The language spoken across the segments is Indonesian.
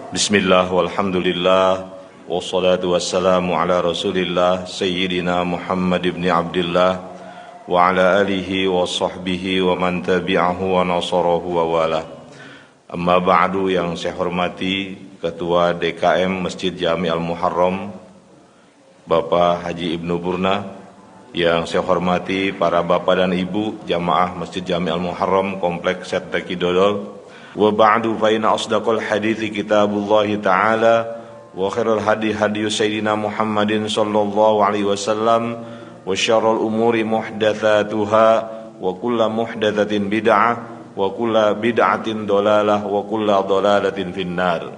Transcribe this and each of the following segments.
Bismillah walhamdulillah wassalatu wassalamu ala rasulillah Sayyidina Muhammad ibn Abdullah wa ala alihi wa sahbihi wa man tabi'ahu wa nasarahu wa wala. Amma ba'du, yang saya hormati Ketua DKM Masjid Jami Al-Muharram Bapak Haji Ibnu Burna, yang saya hormati para bapak dan ibu jamaah Masjid Jami Al-Muharram Kompleks Setteki Dodol. Wa ba'du fa inna asdaqal hadithi kitabullah ta'ala wa khairul hadi hadi sayyidina Muhammadin sallallahu alaihi wasallam wa syarrul umuri muhdatsatuha wa kullu muhdatsatin bid'ah wa kullu bid'atin dalalah wa kullu dalalatin finnar.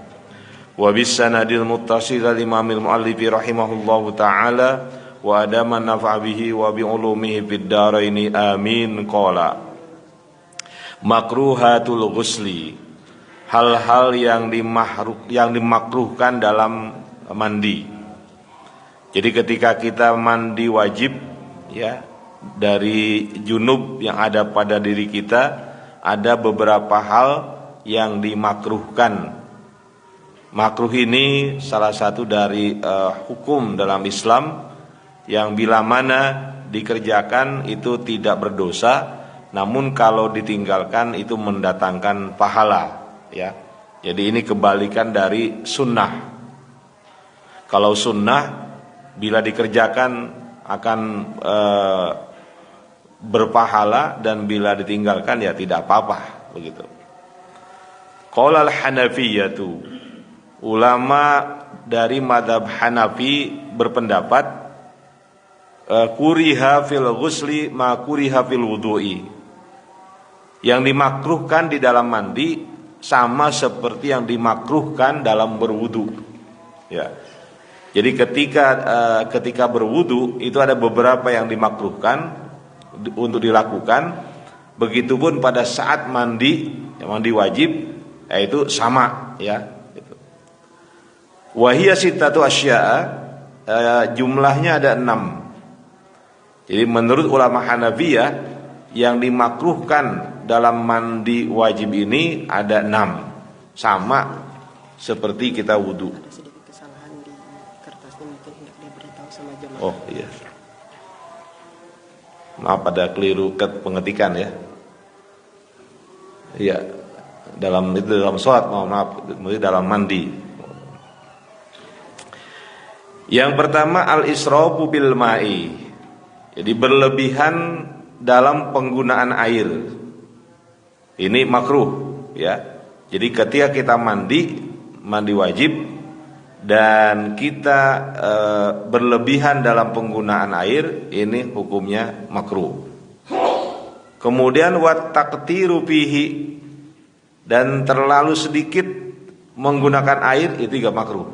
Wa bis sanadil muttasil al imamil muallif rahimahullahu ta'ala wa adaman nafa'a bihi wa bi ulumihi fid dharain amin. Qala makruhatul ghusli, hal-hal yang dimakruhkan dalam mandi. Jadi ketika kita mandi wajib, ya, dari junub yang ada pada diri kita, ada beberapa hal yang dimakruhkan. Makruh ini salah satu dari hukum dalam Islam yang bila mana dikerjakan itu tidak berdosa, namun kalau ditinggalkan itu mendatangkan pahala, ya. Jadi ini kebalikan dari sunnah. Kalau sunnah bila dikerjakan akan berpahala, dan bila ditinggalkan ya tidak apa-apa, begitu. Qala al-Hanafiyatu, ulama dari madhab Hanafi berpendapat kuriha fil ghusli ma kuriha fil wudu'i. Yang dimakruhkan di dalam mandi sama seperti yang dimakruhkan dalam berwudu, ya. Jadi ketika berwudu itu ada beberapa yang dimakruhkan untuk dilakukan. Begitupun pada saat mandi, mandi wajib, yaitu sama, ya. Wahia sittatu asya'a, jumlahnya ada 6. Jadi menurut ulama Hanafiyah yang dimakruhkan dalam mandi wajib ini ada 6, sama seperti kita wudu. Ada sedikit kesalahan di kertasnya, mungkin tidak diberitahu sama jemaah. Oh iya, maaf, ada keliru pengetikan, ya. Iya, dalam sholat, maaf, dalam mandi. Yang pertama al-israfu bil ma'i, jadi berlebihan dalam penggunaan air. Ini makruh, ya. Jadi ketika kita mandi wajib dan kita berlebihan dalam penggunaan air, ini hukumnya makruh. Kemudian wat taqtiru fihi, dan terlalu sedikit menggunakan air itu juga makruh.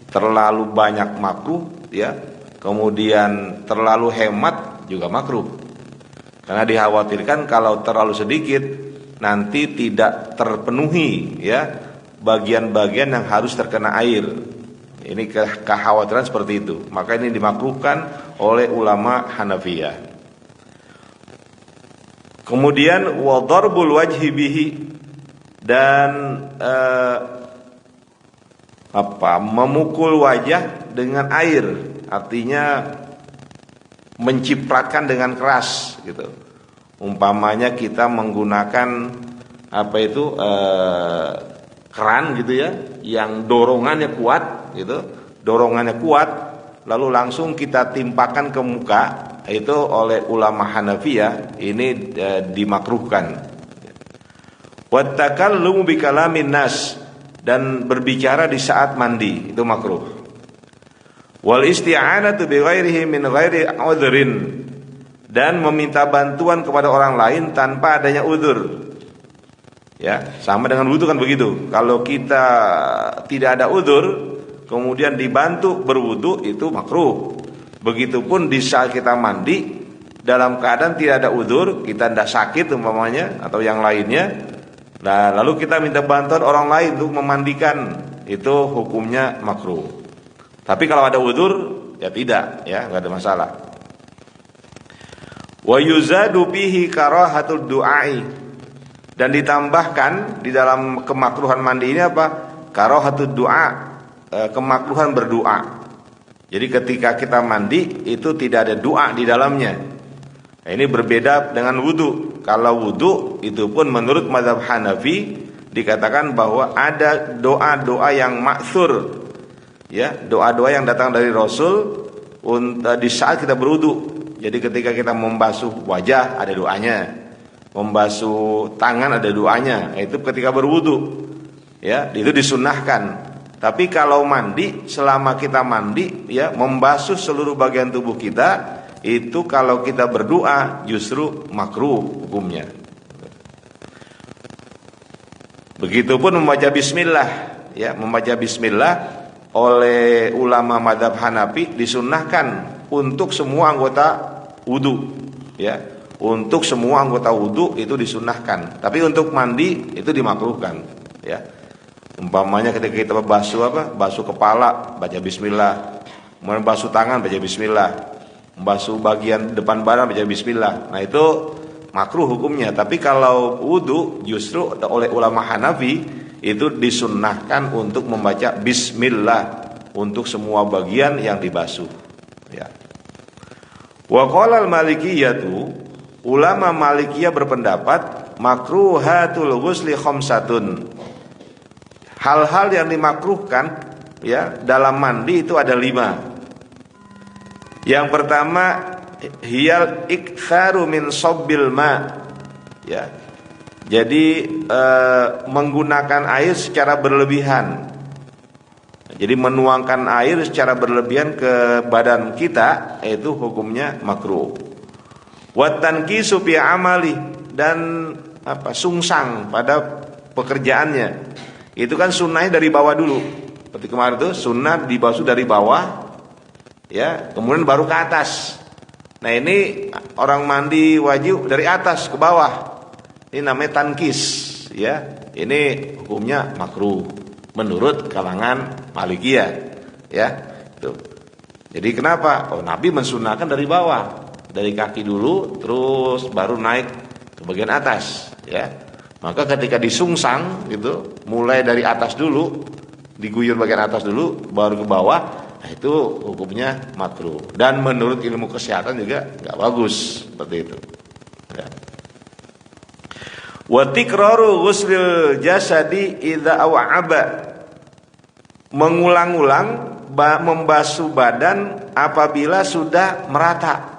Terlalu banyak makruh, ya. Kemudian terlalu hemat juga makruh. Karena dikhawatirkan kalau terlalu sedikit nanti tidak terpenuhi, ya, bagian-bagian yang harus terkena air. Ini kekhawatiran seperti itu. Maka ini dimakruhkan oleh ulama Hanafiyah. Kemudian wa darbul wajhi bihi, dan memukul wajah dengan air, artinya mencipratkan dengan keras, gitu. Umpamanya kita menggunakan keran, gitu ya, yang dorongannya kuat, gitu. Dorongannya kuat, lalu langsung kita timpakan ke muka, itu oleh ulama Hanafiyah ini dimakruhkan. Wa takallumu bi kalamin nas, dan berbicara di saat mandi itu makruh. Wal isti'anatu bi ghairihi min ghairi udhrin, dan meminta bantuan kepada orang lain tanpa adanya udzur. Ya, sama dengan wudu kan begitu. Kalau kita tidak ada udzur kemudian dibantu berwudu itu makruh. Begitupun di saat kita mandi dalam keadaan tidak ada udzur, kita tidak sakit umpamanya atau yang lainnya, nah, lalu kita minta bantuan orang lain untuk memandikan, itu hukumnya makruh. Tapi kalau ada udzur ya tidak, ya, enggak ada masalah. Wa yuzadu bihi karahatud du'ai, dan ditambahkan di dalam kemakruhan mandi ini apa? karahatud du'a, kemakruhan berdoa. Jadi ketika kita mandi itu tidak ada doa di dalamnya. Nah, ini berbeda dengan wudu. Kalau wudu itu pun menurut mazhab Hanafi dikatakan bahwa ada doa-doa yang ma'thur, ya, doa-doa yang datang dari Rasul di saat kita berwudu. Jadi ketika kita membasuh wajah ada doanya, membasuh tangan ada doanya. Itu ketika berwudu, ya, itu disunnahkan. Tapi kalau mandi, selama kita mandi, ya, membasuh seluruh bagian tubuh kita, itu kalau kita berdoa justru makruh hukumnya. Begitupun membaca bismillah, ya, membaca bismillah oleh ulama mazhab Hanafi disunnahkan untuk semua anggota wudu, ya. Untuk semua anggota wudu itu disunnahkan. Tapi untuk mandi itu dimakruhkan, ya. Umpamanya ketika kita basuh kepala baca bismillah, kemudian basuh tangan baca bismillah, basuh bagian depan badan baca bismillah. Nah, itu makruh hukumnya. Tapi kalau wudu justru oleh ulama Hanafi itu disunnahkan untuk membaca bismillah untuk semua bagian yang dibasuh, ya. Wa qala al-Malikiyatu, ulama Malikiyah berpendapat makruhatul ghusli khamsatun. Hal-hal yang dimakruhkan, ya, dalam mandi itu ada 5. Yang pertama hiyal iktsaru min sabbil ma, ya. Jadi menggunakan air secara berlebihan. Jadi menuangkan air secara berlebihan ke badan kita itu hukumnya makruh. Wa tankisu fi amali, dan sungsang pada pekerjaannya. Itu kan sunnahnya dari bawah dulu. Seperti kemarin itu sunnah dibasuh dari bawah, ya, kemudian baru ke atas. Nah, ini orang mandi wajib dari atas ke bawah. Ini namanya tankis, ya. Ini hukumnya makruh menurut kalangan Malikiyah, ya. Itu. Jadi kenapa? Oh, Nabi mensunahkan dari bawah, dari kaki dulu, terus baru naik ke bagian atas, ya. Maka ketika disungsang gitu, mulai dari atas dulu, diguyur bagian atas dulu, baru ke bawah, nah itu hukumnya makruh. Dan menurut ilmu kesehatan juga nggak bagus seperti itu. Ya. Wa tikraru ghuslil jasadi idza aw'aba, mengulang-ulang membasuh badan apabila sudah merata.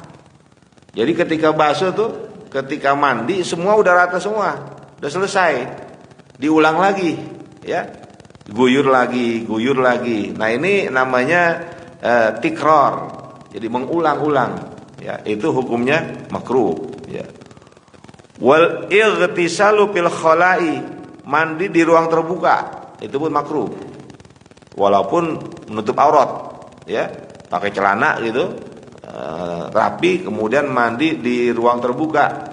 Jadi ketika basuh tuh, ketika mandi semua udah rata semua. Udah selesai, diulang lagi, ya, guyur lagi. Nah, ini namanya tikror, jadi mengulang-ulang, ya, itu hukumnya makruh, ya. Wal ightisalu fil khala'i, mandi di ruang terbuka, itu pun makruh, walaupun menutup aurat, ya, pakai celana gitu, rapi, kemudian mandi di ruang terbuka,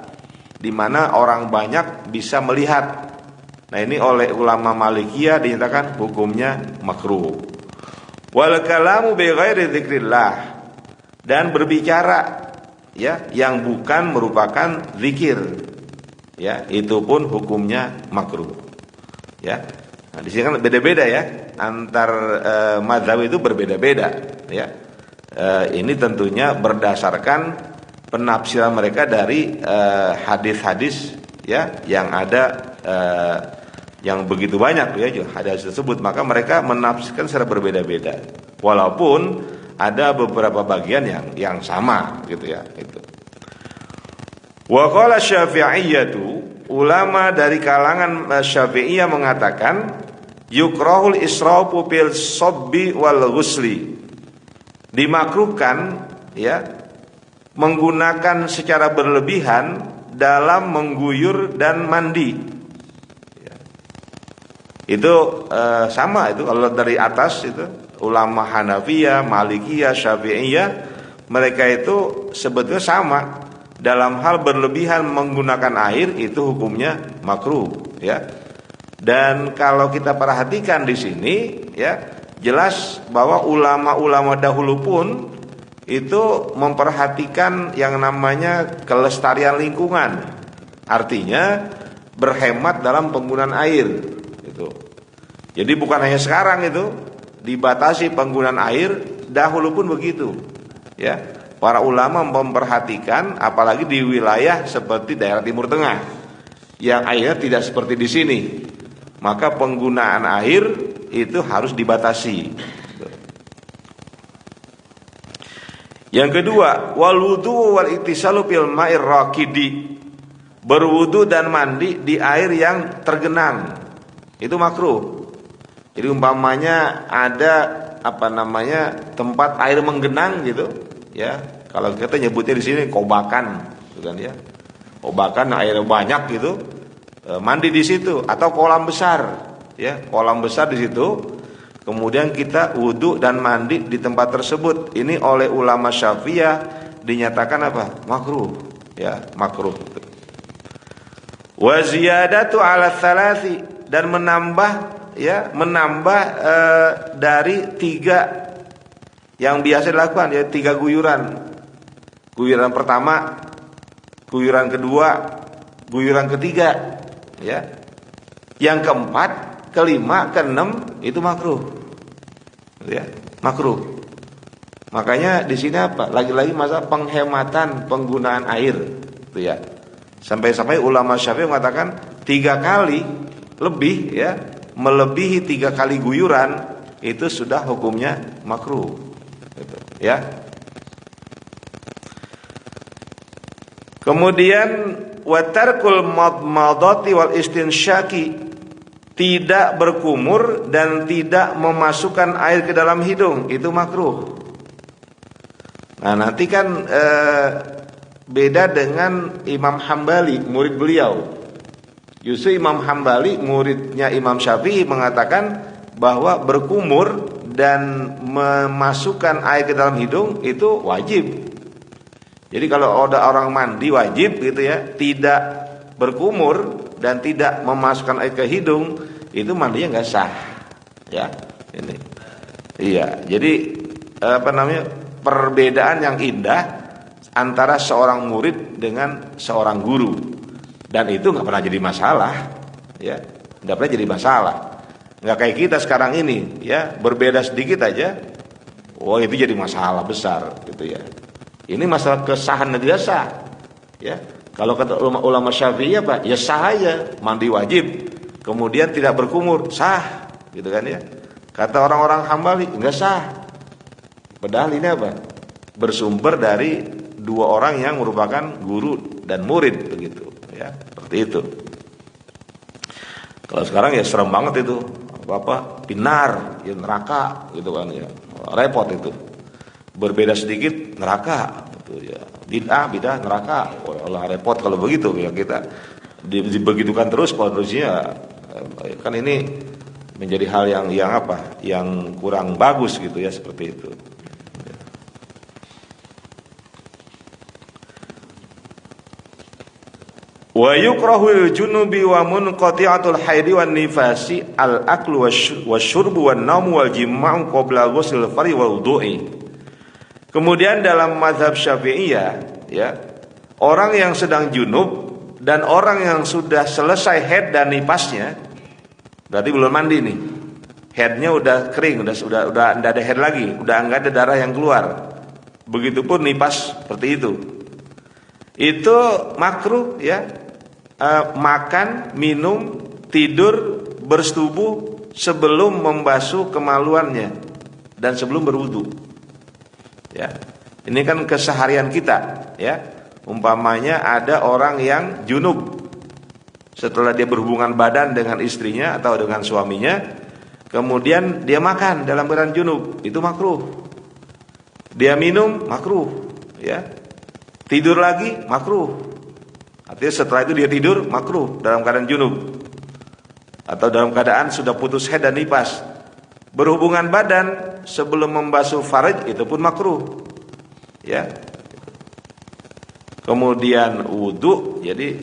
di mana orang banyak bisa melihat. Nah, ini oleh ulama Malikiyah dinyatakan hukumnya makruh. Wal kalamu bi ghairi dzikrillah, dan berbicara, ya, yang bukan merupakan zikir, ya, itu pun hukumnya makruh, ya. Nah, di sini kan beda-beda, ya, antar mazhab itu berbeda-beda, ya. Ini tentunya berdasarkan penafsiran mereka dari hadis-hadis, ya, yang ada yang begitu banyak, ya, hadis tersebut. Maka mereka menafsirkan secara berbeda-beda, walaupun ada beberapa bagian yang sama, gitu, ya, itu. Wa qala Syafi'iyyatu, ulama dari kalangan Syafi'iyah mengatakan yukrahul israfu fil sabbi wal ghusli, dimakruhkan, ya, menggunakan secara berlebihan dalam mengguyur dan mandi, ya. Itu sama, itu kalau dari atas itu ulama Hanafiyah, Malikiyah, Syafi'iyah, mereka itu sebetulnya sama dalam hal berlebihan menggunakan air, itu hukumnya makruh, ya. Dan kalau kita perhatikan di sini, ya, jelas bahwa ulama-ulama dahulu pun itu memperhatikan yang namanya kelestarian lingkungan. Artinya berhemat dalam penggunaan air, gitu. Jadi bukan hanya sekarang itu dibatasi penggunaan air, dahulu pun begitu. Ya, para ulama memperhatikan apalagi di wilayah seperti daerah Timur Tengah yang airnya tidak seperti di sini. Maka penggunaan air itu harus dibatasi. Yang kedua, wal wudu wal iktisalu fil ma'ir raqidi. Berwudu dan mandi di air yang tergenang. Itu makruh. Jadi umpamanya ada tempat air menggenang gitu, ya. Kalau kita nyebutnya di sini kobakan, gitu kan ya. Kobakan air banyak gitu. Mandi di situ atau kolam besar, ya. Kolam besar di situ. Kemudian kita wudu dan mandi di tempat tersebut. Ini oleh ulama Syafi'iyah dinyatakan apa? Makruh, ya, makruh. Wa ziyadatu ala tsalasi, dan menambah dari 3 yang biasa dilakukan, ya 3 guyuran. Guyuran pertama, guyuran kedua, guyuran ketiga, ya. Yang keempat, kelima, keenam itu makruh. Ya, makruh. Makanya di sini apa? Lagi-lagi masalah penghematan penggunaan air, itu ya. Sampai-sampai ulama Syafi'i mengatakan 3 kali lebih, ya, melebihi 3 kali guyuran itu sudah hukumnya makruh. Gitu, ya. Kemudian watarkul madmadati wal istinsyaki, tidak berkumur dan tidak memasukkan air ke dalam hidung, itu makruh. Nah, nanti kan beda dengan Imam Hambali, murid beliau. Justru Imam Hambali, muridnya Imam Syafi'i, mengatakan bahwa berkumur dan memasukkan air ke dalam hidung itu wajib. Jadi kalau ada orang mandi wajib gitu ya, tidak berkumur dan tidak memasukkan air ke hidung, itu mandinya nggak sah, ya. Ini, iya. Jadi perbedaan yang indah antara seorang murid dengan seorang guru, dan itu nggak pernah jadi masalah, ya, nggak pernah jadi masalah. Nggak kayak kita sekarang ini, ya, berbeda sedikit aja, wah itu jadi masalah besar, gitu ya. Ini masalah kesahan dan tidak sah, ya. Kalau kata ulama Syafi'i apa? Ya sah aja, mandi wajib, kemudian tidak berkumur, sah, gitu kan ya. Kata orang-orang Hambali enggak sah. Padahal ini apa? Bersumber dari 2 orang yang merupakan guru dan murid, begitu, ya. Seperti itu. Kalau sekarang ya serem banget itu. Apa? Pinar, ya neraka, gitu kan ya. Repot itu. Berbeda sedikit neraka, gitu ya. Bidah neraka. Allah, repot kalau begitu ya, kita dibegitukan terus kondisinya. Kan ini menjadi hal yang kurang bagus gitu ya, seperti itu. Wa yukrahul junubi wa munqati'atul haidi wan nifasi al-aklu wasyurbu wan naumu wal jima'u qabla ghusl fari wal wudu'i. Kemudian dalam mazhab Syafi'iyah, ya, orang yang sedang junub dan orang yang sudah selesai haid dan nifasnya, berarti belum mandi nih. Haidnya udah kering, udah enggak ada haid lagi, udah enggak ada darah yang keluar. Begitupun nifas seperti itu. Itu makruh, ya. Makan, minum, tidur, bersetubuh sebelum membasuh kemaluannya dan sebelum berwudu. Ya. Ini kan keseharian kita, ya. Umpamanya ada orang yang junub, setelah dia berhubungan badan dengan istrinya atau dengan suaminya, kemudian dia makan dalam keadaan junub, itu makruh. Dia minum, makruh, ya. Tidur lagi, makruh. Artinya setelah itu dia tidur, makruh dalam keadaan junub atau dalam keadaan sudah putus haid dan nifas. Berhubungan badan sebelum membasuh farj itu pun makruh, ya. Kemudian wudu, jadi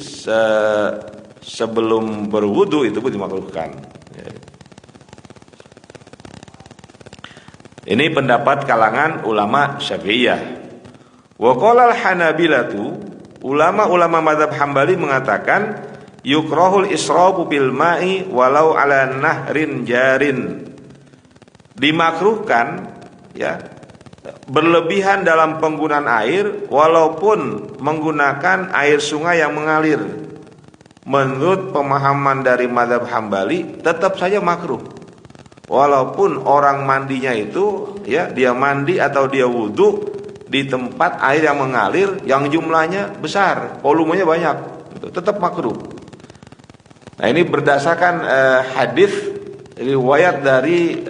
sebelum berwudu itu pun dimakruhkan, ya. Ini pendapat kalangan ulama Syafi'iyah. Wa qala al-Hanabilatu, ulama-ulama mazhab Hambali mengatakan yukrahul israfu bil ma'i walau ala nahrin jarin. Dimakruhkan ya berlebihan dalam penggunaan air walaupun menggunakan air sungai yang mengalir. Menurut pemahaman dari mazhab Hambali tetap saja makruh. Walaupun orang mandinya itu ya dia mandi atau dia wudu di tempat air yang mengalir yang jumlahnya besar, volumenya banyak, tetap makruh. Nah, ini berdasarkan hadis riwayat dari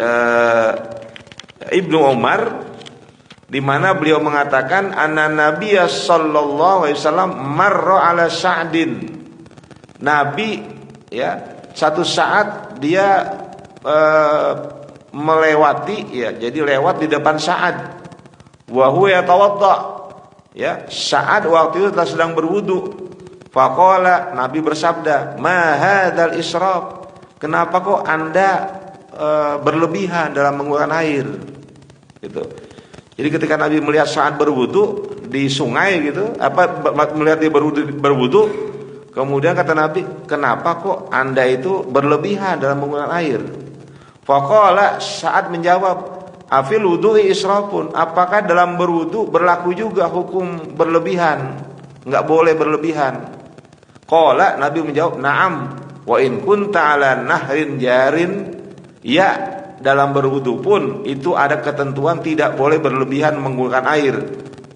Ibnu Umar di mana beliau mengatakan anna nabiyya sallallahu alaihi wasallam marra ala Sa'din. Nabi ya satu saat dia melewati ya jadi lewat di depan Sa'ad wa huwa yatawadda ya Sa'ad waktu itu sedang berwudu. Faqala, Nabi bersabda, ma hadzal israf, kenapa kok Anda berlebihan dalam menggunakan air gitu. Jadi ketika Nabi melihat Sa'ad berwudu di sungai gitu, melihat dia berwudu, kemudian kata Nabi, kenapa kok Anda itu berlebihan dalam menggunakan air? Faqala, Sa'ad menjawab, afil wudu'i israfun, apakah dalam berwudu berlaku juga hukum berlebihan? Enggak boleh berlebihan. Qala, Nabi menjawab, na'am, wa in kunta ala nahrin jarin, ya, dalam berwudu pun itu ada ketentuan tidak boleh berlebihan menggunakan air.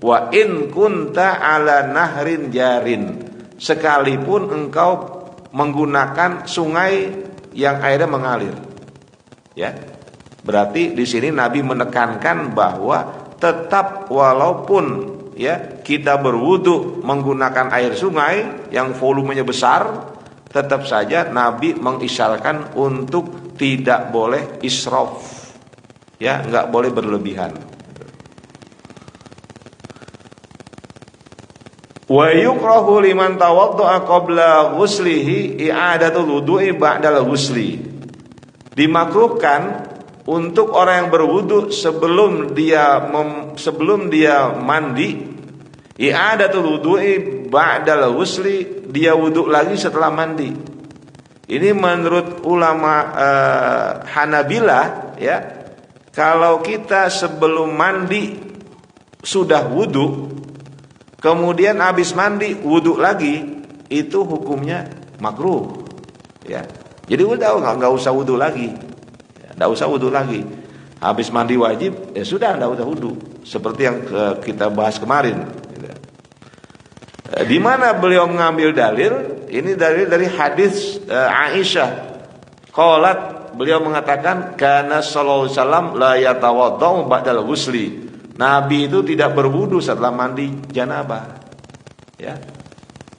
Wa in kunta ala nahrin jarin, sekalipun engkau menggunakan sungai yang airnya mengalir. Ya. Berarti di sini Nabi menekankan bahwa tetap walaupun ya kita berwudu menggunakan air sungai yang volumenya besar, tetap saja Nabi mengisyaratkan untuk tidak boleh israf, ya nggak boleh berlebihan. Wa yukrahu liman tawadda'a qabla ghuslihi i'adatul wudu'i ba'dal ghusli. Dimakruhkan untuk orang yang berwudu sebelum dia mandi, i'adatul wudu'i ba'dal ghusli, dia wudu lagi setelah mandi. Ini menurut ulama Hanabilah ya, kalau kita sebelum mandi sudah wudu, kemudian habis mandi wudu lagi, itu hukumnya makruh ya. Jadi udah nggak usah wudu lagi. Tidak usah wudu lagi. Habis mandi wajib, ya sudah tidak usah wudu. Seperti yang kita bahas kemarin. Di mana beliau mengambil dalil? Ini dalil dari hadis Aisyah. Qalat, beliau mengatakan, kana sallallahu alaihi wasallam la yatawaddau ba'dal ghusli. Nabi itu tidak berwudu setelah mandi janabah. Ya.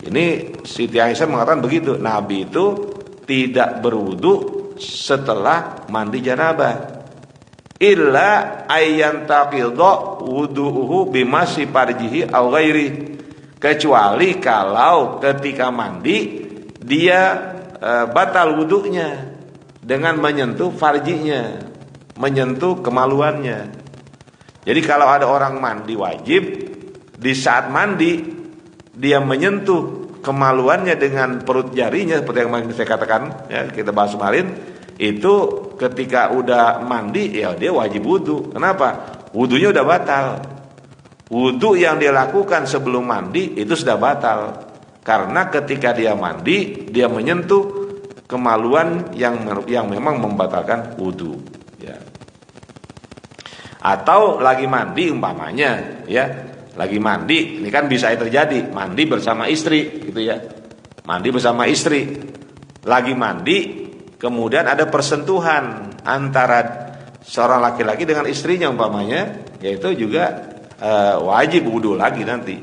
Ini Siti Aisyah mengatakan begitu. Nabi itu tidak berwudu setelah mandi janabah, illa ayyantaqidha wudu'uhu bimasi farjihi aw ghairi, kecuali kalau ketika mandi dia batal wudunya dengan menyentuh farjinya, menyentuh kemaluannya. Jadi kalau ada orang mandi wajib, di saat mandi dia menyentuh kemaluannya dengan perut jarinya seperti yang saya katakan ya, kita bahas kemarin, itu ketika udah mandi ya dia wajib wudu. Kenapa? Wudunya udah batal. Wudu yang dia lakukan sebelum mandi itu sudah batal, karena ketika dia mandi dia menyentuh kemaluan yang memang membatalkan wudu ya. Atau lagi mandi umpamanya ya, lagi mandi, ini kan bisa terjadi mandi bersama istri gitu ya. Mandi bersama istri, lagi mandi, kemudian ada persentuhan antara seorang laki-laki dengan istrinya umpamanya, yaitu juga wajib wudu lagi nanti.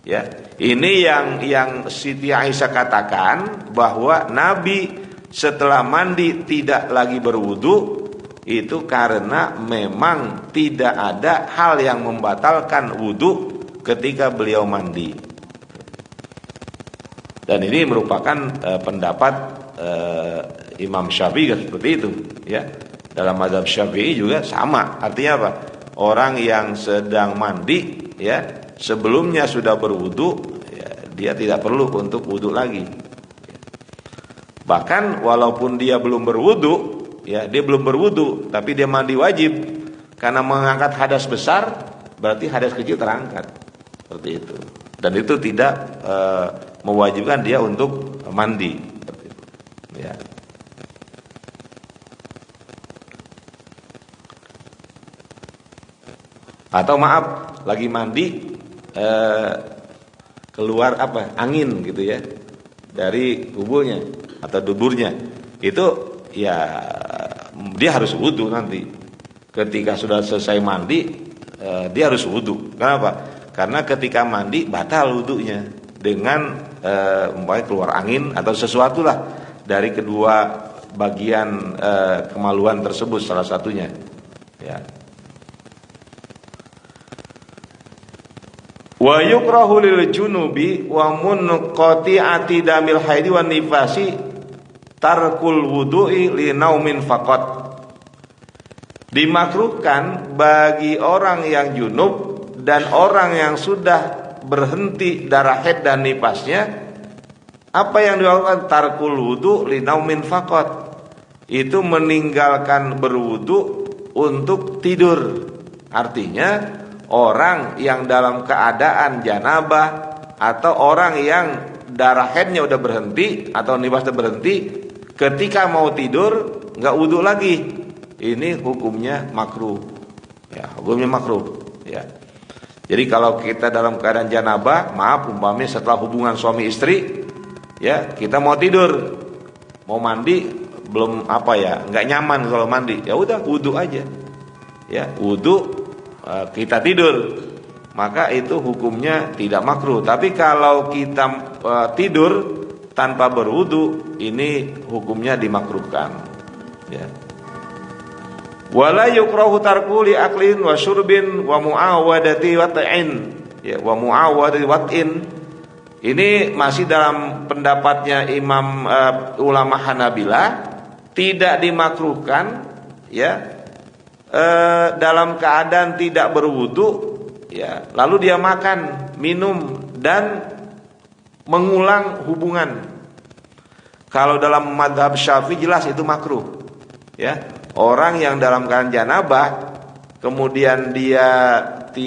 Ya, ini yang Siti Aisyah katakan bahwa Nabi setelah mandi tidak lagi berwudu, itu karena memang tidak ada hal yang membatalkan wudu ketika beliau mandi. Dan ini merupakan pendapat Imam Syafi'i seperti itu ya. Dalam mazhab Syafi'i juga sama. Artinya apa? Orang yang sedang mandi ya, sebelumnya sudah berwudu ya, dia tidak perlu untuk wudu lagi. Bahkan walaupun dia belum berwudu, ya dia belum berwudu, tapi dia mandi wajib karena mengangkat hadas besar, berarti hadas kecil terangkat, seperti itu. Dan itu tidak mewajibkan dia untuk mandi, seperti itu. Ya. Atau maaf, lagi mandi keluar angin gitu ya dari tubuhnya atau duburnya, itu ya dia harus wudu nanti. Ketika sudah selesai mandi, dia harus wudu. Kenapa? Karena ketika mandi batal wudunya dengan umpamanya keluar angin atau sesuatu lah dari kedua bagian kemaluan tersebut, salah satunya. Ya. Wa yukrahu lil junubi wa munqati'ati damil haidi wan nifasi tarkul wudu'i li naumin faqat. Dimakruhkan bagi orang yang junub dan orang yang sudah berhenti darah haid dan nifasnya, apa yang dilakukan? Tarkul wudu' li naumin faqat. Itu meninggalkan berwudu untuk tidur. Artinya orang yang dalam keadaan janabah atau orang yang darah haidnya udah berhenti atau nifasnya berhenti, ketika mau tidur nggak wudu lagi, ini hukumnya makruh. Ya, hukumnya makruh. Ya. Jadi kalau kita dalam keadaan janabah, maaf umpamanya setelah hubungan suami istri, ya kita mau tidur, mau mandi, belum nggak nyaman kalau mandi, ya udah wudu aja. Ya, wudu. Kita tidur, maka itu hukumnya tidak makruh. Tapi kalau kita tidur tanpa berwudu, ini hukumnya dimakruhkan. Ya. Wala yukrahu tarku li aklin wa syurbin wa muawadati wat'in. Ya, wa muawadati wat'in. Ini masih dalam pendapatnya Imam ulama Hanabilah, tidak dimakruhkan, ya. Dalam keadaan tidak berwudu, ya, lalu dia makan, minum dan mengulang hubungan. Kalau dalam mazhab Syafi'i jelas itu makruh. Ya, orang yang dalam keadaan janabah kemudian dia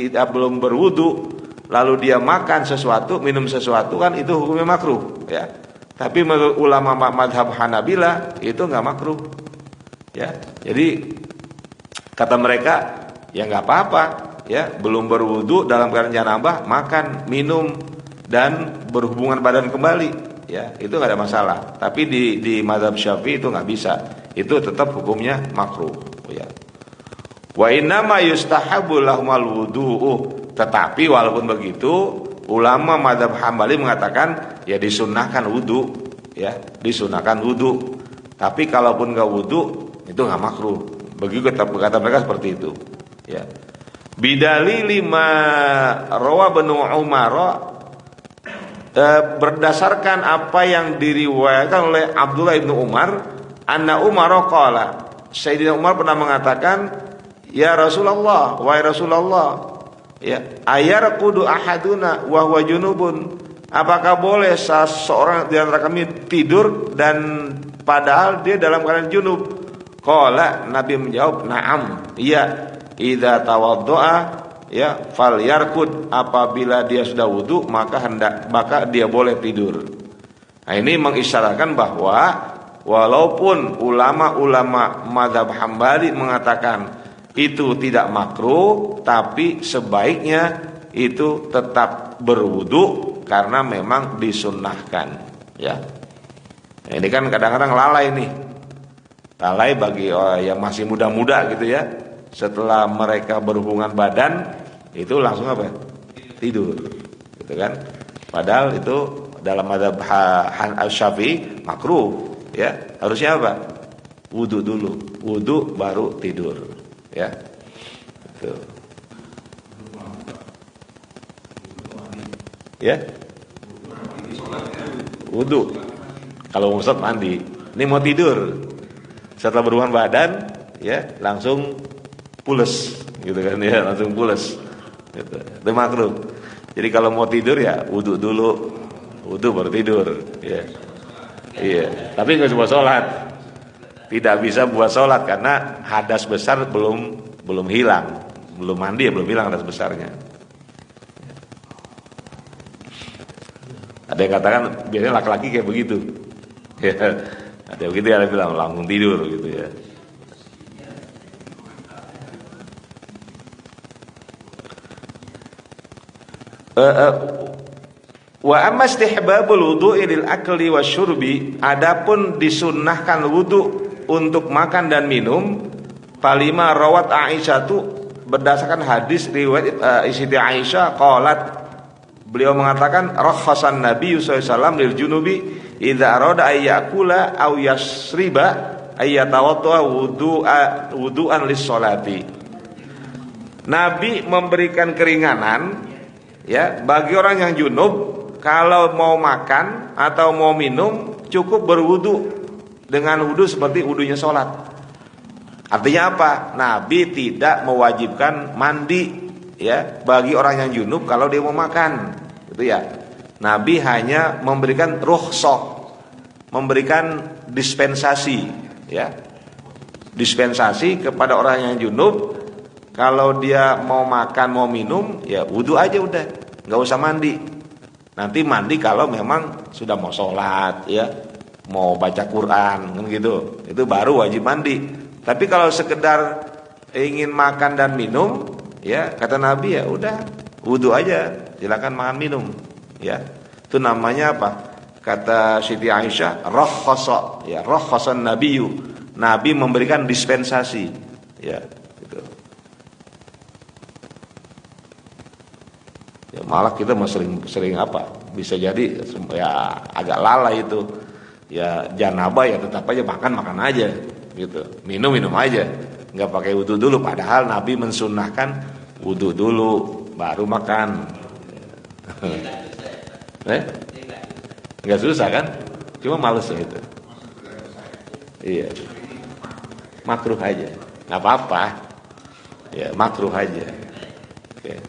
belum berwudu, lalu dia makan sesuatu, minum sesuatu, kan itu hukumnya makruh. Ya, tapi menurut ulama mazhab Hanabilah itu nggak makruh. Ya, jadi kata mereka, ya nggak apa-apa, ya belum berwudu dalam keadaan janabah makan, minum dan berhubungan badan kembali, ya itu nggak ada masalah. Tapi di mazhab Syafi'i itu nggak bisa, itu tetap hukumnya makruh. Ya. Wa innama yustahabu lahumul wudu'u. Tetapi walaupun begitu, ulama mazhab Hambali mengatakan ya disunnahkan wudu, ya disunnahkan wudu. Tapi kalaupun nggak wudu itu nggak makruh. Begitu kata mereka seperti itu. Ya. Bidali lima rawa Ibnu Umar, berdasarkan apa yang diriwayatkan oleh Abdullah ibnu Umar, anna Umar qala, Sayyidina Umar pernah mengatakan, ya Rasulullah, wahai Rasulullah, ya ayarqudu ahaduna wa huwa junubun, apakah boleh seseorang di antara kami tidur dan padahal dia dalam keadaan junub? Qala, Nabi menjawab, na'am, iya, idza tawaddoa, ya falyarkud, apabila dia sudah wudu maka dia boleh tidur. Nah, ini mengisyaratkan bahwa walaupun ulama-ulama mazhab Hambali mengatakan itu tidak makruh, tapi sebaiknya itu tetap berwudu karena memang disunnahkan. Ya, ini kan kadang-kadang lalai nih. Lalai bagi yang masih muda-muda gitu ya. Setelah mereka berhubungan badan itu langsung tidur, gitu kan? Padahal itu dalam mazhab Syafi'i makruh, ya. Harusnya apa? Wudu dulu, wudu baru tidur, ya. Itu. Ya. Wudu. Kalau Ustaz mandi, ini mau tidur. Setelah berhubungan badan, ya langsung pules, gitu kan ya, langsung pules. Gitu. Itu makruh. Jadi kalau mau tidur ya wudu dulu, wudu baru tidur. Ya. Iya, tapi nggak cuma sholat. Tidak bisa buat sholat karena hadas besar belum hilang, belum mandi ya belum hilang hadas besarnya. Ada yang katakan biasanya laki-laki kayak begitu. Ya, ada yang begitu, ada yang bilang langsung tidur gitu ya. Wa amma istihbabul wudu'i lil akli wasyurbi, adapun disunnahkan wudu untuk makan dan minum, palima rawat Aisyah tu berdasarkan hadis riwayat Siti Aisyah qalat, beliau mengatakan rakhasan Nabi sallallahu alaihi wasallam lil junubi idza arada ay yakula aw yasriba ay yatawadda wudu'an lis salati. Nabi memberikan keringanan ya bagi orang yang junub, kalau mau makan atau mau minum cukup berwudu dengan wudu seperti wudunya sholat. Artinya apa? Nabi tidak mewajibkan mandi ya bagi orang yang junub kalau dia mau makan, gitu ya. Nabi hanya memberikan rukhsah, memberikan dispensasi, ya, dispensasi kepada orang yang junub. Kalau dia mau makan mau minum ya wudu aja udah, nggak usah mandi. Nanti mandi kalau memang sudah mau sholat ya, mau baca Quran kan gitu, itu baru wajib mandi. Tapi kalau sekedar ingin makan dan minum ya kata Nabi ya udah wudu aja, silakan makan minum ya. Itu namanya apa? Kata Siti Aisyah rakhasa ya, rakhasan nabiyyu, Nabi memberikan dispensasi ya gitu. Ya, malah kita sering apa? Bisa jadi ya agak lalai itu. Ya janabah ya tetap aja makan aja gitu. Minum aja. Enggak pakai wudu dulu, padahal Nabi mensunnahkan wudu dulu baru makan. Enggak susah kan? Cuma males gitu. Iya. Makruh aja. Enggak apa-apa. Ya, makruh aja. Oke.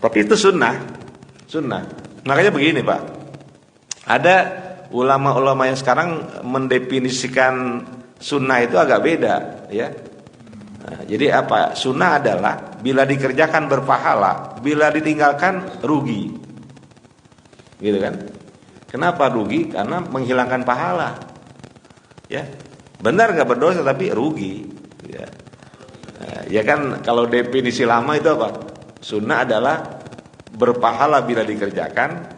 Tapi itu sunnah. Makanya begini Pak, ada ulama-ulama yang sekarang mendefinisikan sunnah itu agak beda ya. Nah, jadi apa? Sunnah adalah bila dikerjakan berpahala, bila ditinggalkan rugi, gitu kan? Kenapa rugi? Karena menghilangkan pahala, ya. Benar nggak berdosa tapi rugi, ya. Nah, ya kan kalau definisi lama itu apa? Sunnah adalah berpahala bila dikerjakan,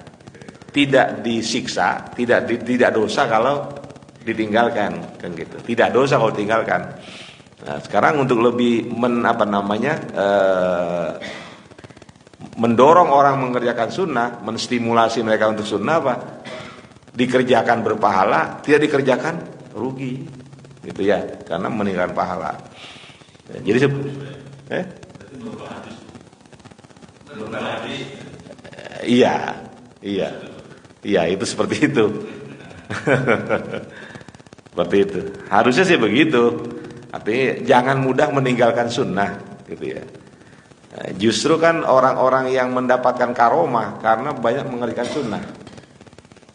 tidak disiksa, tidak dosa kalau ditinggalkan, kan gitu. Tidak dosa kalau ditinggalkan. Nah, sekarang untuk lebih mendorong orang mengerjakan sunnah, menstimulasi mereka untuk sunnah apa? Dikerjakan berpahala, tidak dikerjakan rugi, gitu ya, karena meninggalkan pahala. Jadi Iya, itu seperti itu. Seperti itu. Harusnya sih begitu. Artinya jangan mudah meninggalkan sunnah, gitu ya. Justru kan orang-orang yang mendapatkan karomah karena banyak mengerjakan sunnah.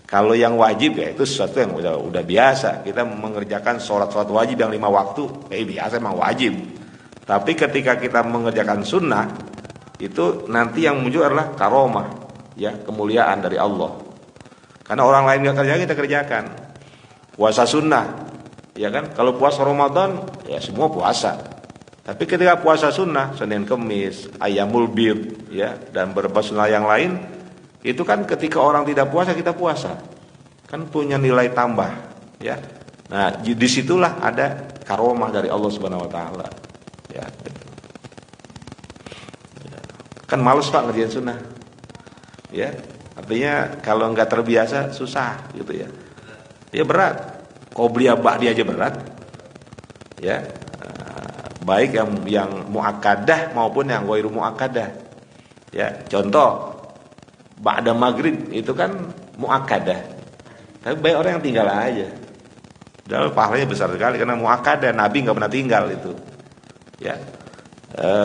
Kalau yang wajib ya itu sesuatu yang udah biasa. Kita mengerjakan sholat wajib yang 5 waktu, biasa emang wajib. Tapi ketika kita mengerjakan sunnah, itu nanti yang muncul adalah karomah, ya, kemuliaan dari Allah. Karena orang lain nggak kerjakan, kita kerjakan. Puasa sunnah, ya kan? Kalau puasa Ramadan, ya semua puasa. Tapi ketika puasa sunnah, Senin Kemis, Ayyamul Bid, ya, dan beberapa sunnah yang lain, itu kan ketika orang tidak puasa, kita puasa. Kan punya nilai tambah, ya. Nah, disitulah ada karomah dari Allah Subhanahu Wa Taala, ya. Kan males Pak ngerjain sunnah, ya. Artinya kalau nggak terbiasa susah gitu ya. Ya berat. Qobliyah ba'diyah aja berat. Ya. Baik yang muakkadah maupun yang ghairu muakkadah. Ya, contoh ba'da maghrib itu kan muakkadah. Tapi banyak orang yang tinggal aja. Padahal pahalanya besar sekali karena muakkadah, Nabi nggak pernah tinggal itu. Ya.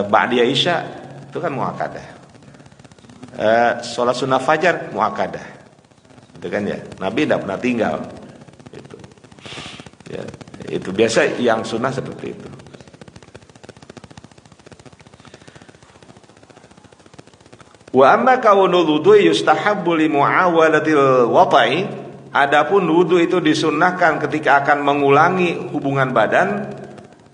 Ba'diyah Isya itu kan muakkadah. Sholat sunnah fajar muakkadah, itu kan ya. Nabi tidak pernah tinggal. Gitu. Itu biasa yang sunnah seperti itu. Wa amma kaunul wudu yustahabbu li muawalatil wata'i, adapun wudu itu disunnahkan ketika akan mengulangi hubungan badan.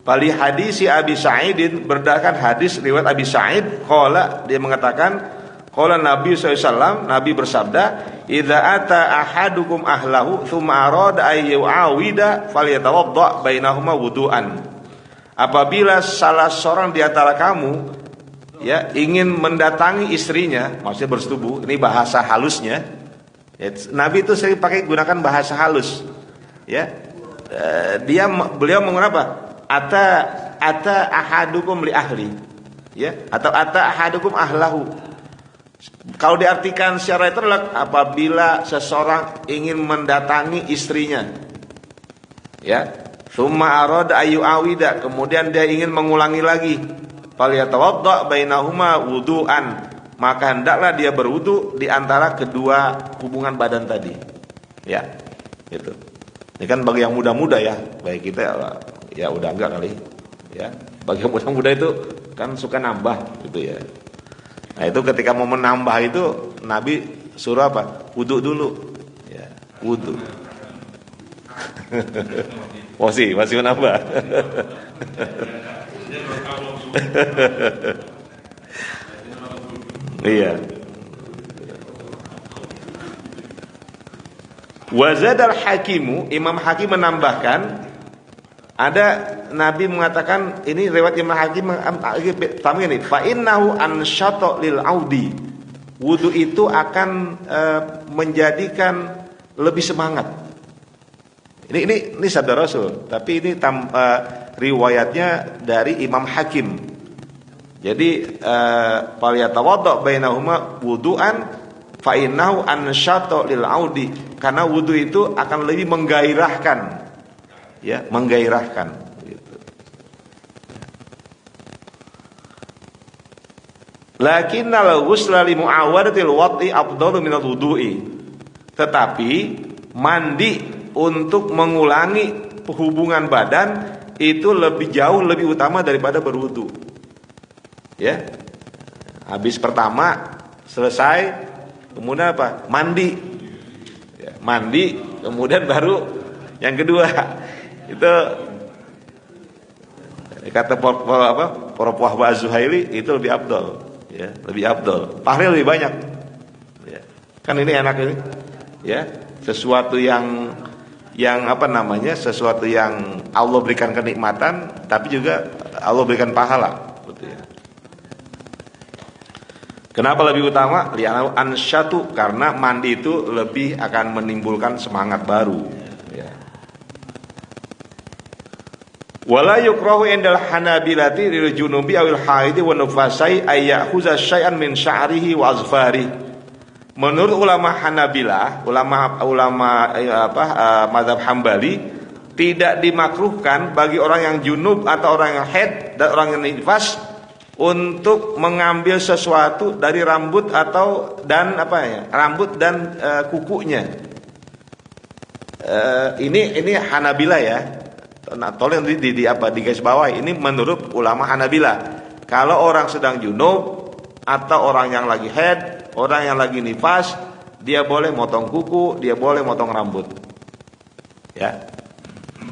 Bali hadisi Abi Sa'idin, berdasarkan hadis riwayat Abi Sa'id, qala, dia mengatakan, qala Nabi SAW, Nabi bersabda, idza ata ahadukum ahlahu tsumma arada ay yu'awida falyatawadda bainahuma wudu'an. Apabila salah seorang di antara kamu ya ingin mendatangi istrinya, maksudnya bersetubuh, ini bahasa halusnya. Ya, Nabi itu sering pakai gunakan bahasa halus. Ya. Beliau menggunakan apa? Ata ahadukum li ahli. Ya, atau ata ahadukum ahlahu. Kalau diartikan secara itu adalah apabila seseorang ingin mendatangi istrinya. Ya. Tsumma arada ayu awida, kemudian dia ingin mengulangi lagi. Falyatawadda bainahuma wudu'an, maka hendaklah dia berwudu di antara kedua hubungan badan tadi. Ya, gitu. Ini kan bagi yang muda-muda ya, bagi kita ya udah enggak kali. Ya, bagi yang muda-muda itu kan suka nambah gitu ya. Nah, itu ketika mau menambah itu Nabi suruh apa? Wudu dulu. Ya, wudu. masih menambah. Iya. Wazadal Hakimu, Imam Hakim menambahkan, ada Nabi mengatakan, ini riwayat Imam Hakim tamu ini, fa innahu ansyata lil audi. Wudu itu akan menjadikan lebih semangat. Ini sabda Rasul, tapi ini riwayatnya dari Imam Hakim. Jadi falyatawadda bainahuma wudu'an fa innahu ansyata lil audi, karena wudu itu akan lebih menggairahkan. Ya, menggairahkan gitu. Lakinnal ghusla li muawadatil wati afdalu minal wudu'i. Tetapi mandi untuk mengulangi hubungan badan itu jauh lebih utama daripada berwudu. Ya. Habis pertama selesai, kemudian apa? Mandi. Ya, mandi, kemudian baru yang kedua. Itu kata para Wahba Az-Zuhaili itu lebih afdal, ya, lebih afdal. Pahalanya lebih banyak. Ya. Kan ini enak ini. Ya, sesuatu yang sesuatu yang Allah berikan kenikmatan, tapi juga Allah berikan pahala, gitu ya. Kenapa lebih utama? Li'annahu ansyatu, karena mandi itu lebih akan menimbulkan semangat baru, ya. Wala yukrahu indal hanabilati lil junubi awil haidi wa nufasai ay ya'khuza syai'an min sya'rihi wa azfari. Menurut ulama Hanabilah, ulama mazhab Hambali, tidak dimakruhkan bagi orang yang junub atau orang yang haid dan orang yang nifas untuk mengambil sesuatu dari rambut rambut dan kukunya. Ini Hanabilah ya. Nah, tolong di garis bawah, ini menurut ulama Hanabilah. Kalau orang sedang junub atau orang yang lagi haid, orang yang lagi nifas, dia boleh motong kuku, dia boleh motong rambut. Ya.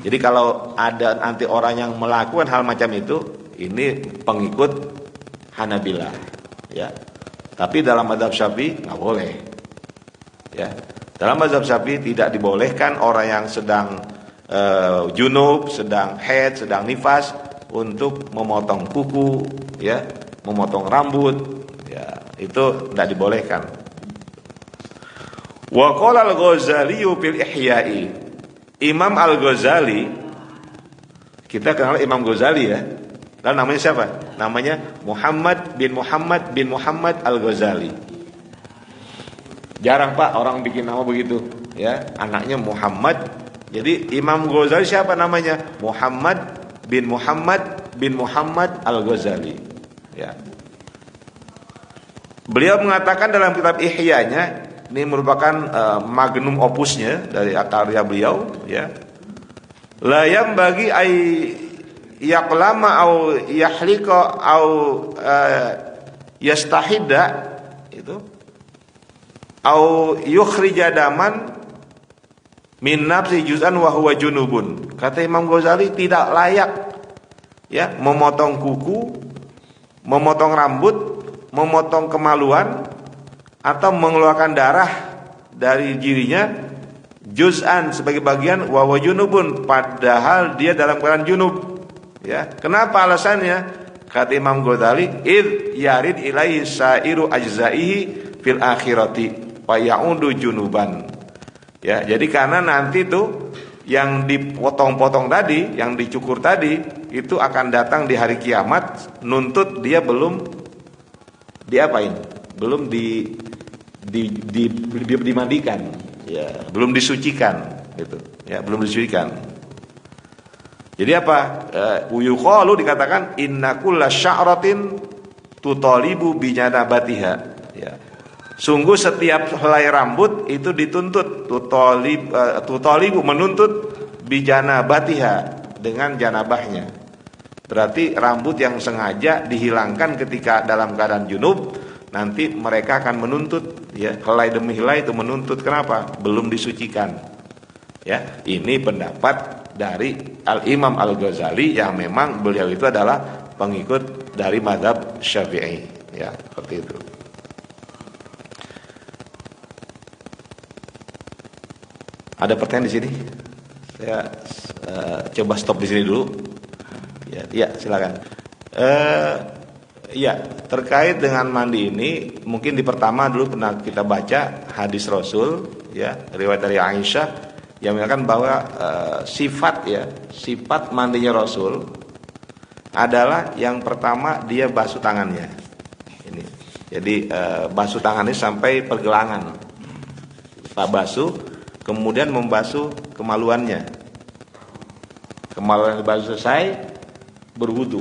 Jadi kalau ada nanti orang yang melakukan hal macam itu, ini pengikut Hanabilah, ya. Tapi dalam mazhab Syafi'i nggak boleh. Ya. Dalam mazhab Syafi'i tidak dibolehkan orang yang sedang junub, sedang haid, sedang nifas untuk memotong kuku, ya, memotong rambut. Ya, itu tidak dibolehkan. Wa qala al-Ghazali fil Ihya'i. Imam Al-Ghazali, kita kenal Imam Ghazali ya. Lalu namanya siapa? Namanya Muhammad bin Muhammad Al-Ghazali. Jarang Pak orang bikin nama begitu, ya. Anaknya Muhammad. Jadi Imam Ghazali siapa namanya? Muhammad bin Muhammad Al-Ghazali. Ya. Beliau mengatakan dalam kitab Ihya-nya, ini merupakan magnum opusnya dari karya beliau, ya. La bagi ay yaqlama au yahliqa au yastahidda itu au yukhrija daman min nafsi juz'an wa huwa junubun. Kata Imam Ghazali tidak layak ya memotong kuku, memotong rambut, memotong kemaluan atau mengeluarkan darah dari dirinya juz'an sebagai bagian wa huwa junubun padahal dia dalam keadaan junub. Ya, kenapa alasannya? Kata Imam Ghazali, id yarid ilaihi sairu ajzaihi fil akhirati wa ya'udu junuban. Ya, jadi karena nanti tuh yang dipotong-potong tadi, yang dicukur tadi itu akan datang di hari kiamat nuntut dia belum diapain? Belum dimandikan, ya, belum disucikan gitu. Ya, belum disucikan. Jadi apa? Yuqalu dikatakan inna kulla sya'ratin tutalibu bijanabatiha. Ya. Sungguh setiap helai rambut itu dituntut tutalibu menuntut bijanabatiha dengan janabahnya. Berarti rambut yang sengaja dihilangkan ketika dalam keadaan junub nanti mereka akan menuntut ya helai demi helai itu menuntut kenapa? Belum disucikan. Ya, ini pendapat dari Al-Imam Al-Ghazali yang memang beliau itu adalah pengikut dari mazhab Syafi'i ya, seperti itu. Ada pertanyaan di sini? Saya coba stop di sini dulu. Ya, silakan. Ya, terkait dengan mandi ini, mungkin di pertama dulu pernah kita baca hadis Rasul, ya, riwayat dari Aisyah yang mengatakan bahwa sifat mandinya Rasul adalah yang pertama dia basuh tangannya. Ini, jadi basuh tangannya sampai pergelangan. Pak basuh, kemudian membasuh kemaluannya. Kemaluan dibasuh selesai, berwudu.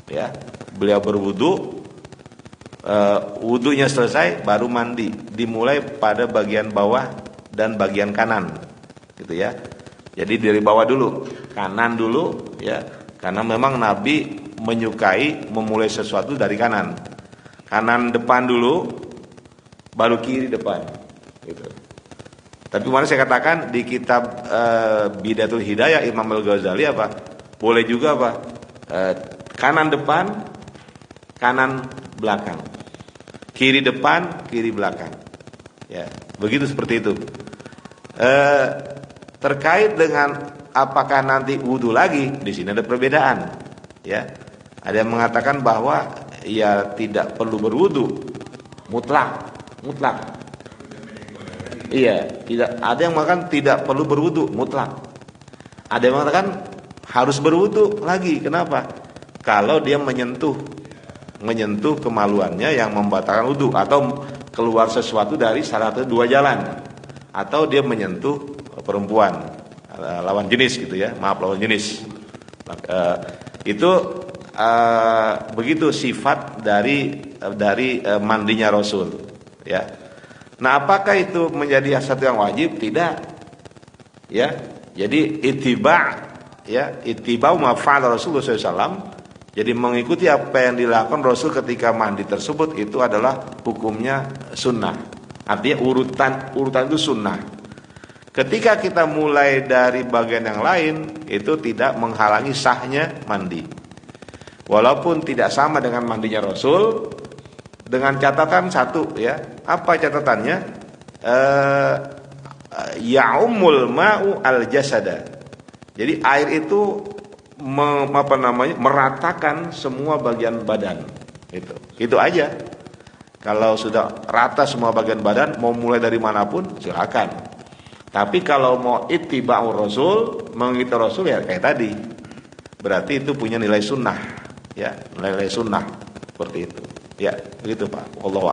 Ya, beliau berwudu, wudunya selesai, baru mandi. Dimulai pada bagian bawah dan bagian kanan, gitu ya. Jadi dari bawah dulu, kanan dulu, ya. Karena memang Nabi menyukai memulai sesuatu dari kanan. Kanan depan dulu, baru kiri depan, gitu. Tapi kemarin saya katakan di kitab Bidatul Hidayah Imam Al-Ghazali apa? Boleh juga apa? Kanan depan, kanan belakang. Kiri depan, kiri belakang. Ya, begitu seperti itu. Terkait dengan apakah nanti wudu lagi, di sini ada perbedaan. Ya, ada yang mengatakan bahwa ya tidak perlu berwudu, mutlak. Iya, tidak. Ada yang mengatakan tidak perlu berwudu mutlak. Ada yang mengatakan harus berwudu lagi. Kenapa? Kalau dia menyentuh kemaluannya yang membatalkan wudu atau keluar sesuatu dari salah satu dua jalan, atau dia menyentuh perempuan lawan jenis gitu ya. Maaf, lawan jenis. Itu begitu sifat dari mandinya Rasul, ya. Nah, apakah itu menjadi satu yang wajib? Tidak. Ya. Jadi ittiba' ma fa'ala Rasulullah SAW. Jadi mengikuti apa yang dilakukan Rasul ketika mandi tersebut itu adalah hukumnya sunnah. Artinya urutan itu sunnah. Ketika kita mulai dari bagian yang lain, itu tidak menghalangi sahnya mandi. Walaupun tidak sama dengan mandinya Rasul, dengan catatan satu, ya. Apa catatannya? Ya'ummul ma'u al-jasada. Jadi air itu meratakan semua bagian badan. Itu aja. Kalau sudah rata semua bagian badan, mau mulai dari manapun silakan. Tapi kalau mau ittiba'ur Rasul, mengikuti Rasul ya kayak tadi. Berarti itu punya nilai sunnah, ya, nilai sunnah seperti itu. Ya, begitu Pak. Allah